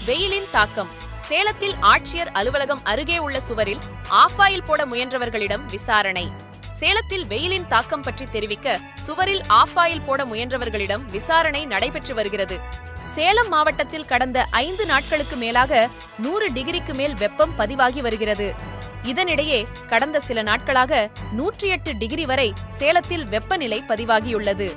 வெயிலின் தாக்கம். சேலத்தில் ஆட்சியர் அலுவலகம் அருகே உள்ள சுவரில் ஆஃப் ஆயில் போட முயன்றவர்களிடம் விசாரணை. சேலத்தில் வெயிலின் தாக்கம் பற்றி தெரிவிக்க சுவரில் ஆஃப் ஆயில் போட முயன்றவர்களிடம் விசாரணை நடைபெற்று வருகிறது. சேலம் மாவட்டத்தில் கடந்த 5 நாட்களுக்கு மேலாக 100 டிகிரிக்கு மேல் வெப்பம் பதிவாகி வருகிறது. இதனிடையே கடந்த சில நாட்களாக 108 டிகிரி வரை சேலத்தில் வெப்பநிலை பதிவாகியுள்ளது.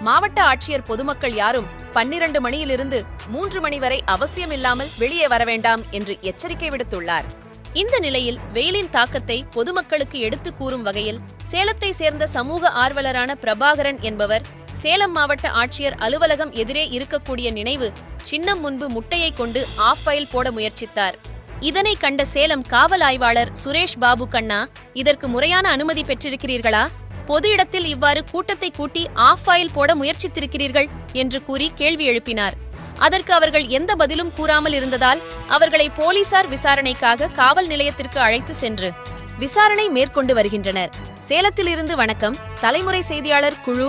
மாவட்ட ஆட்சியர் பொதுமக்கள் யாரும் 12 மணியிலிருந்து 3 மணி வரை அவசியமில்லாமல் வெளியே வர வேண்டாம் என்று எச்சரிக்கை விடுத்துள்ளார். இந்த நிலையில் வெயிலின் தாக்கத்தை பொதுமக்களுக்கு எடுத்து கூறும் வகையில் சேலத்தை சேர்ந்த சமூக ஆர்வலரான பிரபாகரன் என்பவர் சேலம் மாவட்ட ஆட்சியர் அலுவலகம் எதிரே இருக்கக்கூடிய நினைவு சின்னம் முன்பு முட்டையை கொண்டு ஆஃப் ஆயில் போட முயற்சித்தார். இதனை கண்ட சேலம் காவல் ஆய்வாளர் சுரேஷ் பாபு கண்ணா, இதற்கு முறையான அனுமதி பெற்றிருக்கிறீர்களா? பொது இடத்தில் இவ்வாறு கூட்டத்தை கூட்டி ஆஃப் ஆயில் போட முயற்சித்திருக்கிறீர்கள் என்று கூறி கேள்வி எழுப்பினார். அதற்கு அவர்கள் எந்த பதிலும் கூறாமல் இருந்ததால் அவர்களை போலீசார் விசாரணைக்காக காவல் நிலையத்திற்கு அழைத்து சென்று விசாரணை மேற்கொண்டு வருகின்றனர். சேலத்திலிருந்து வணக்கம். தலைமுறை செய்தியாளர் குழு.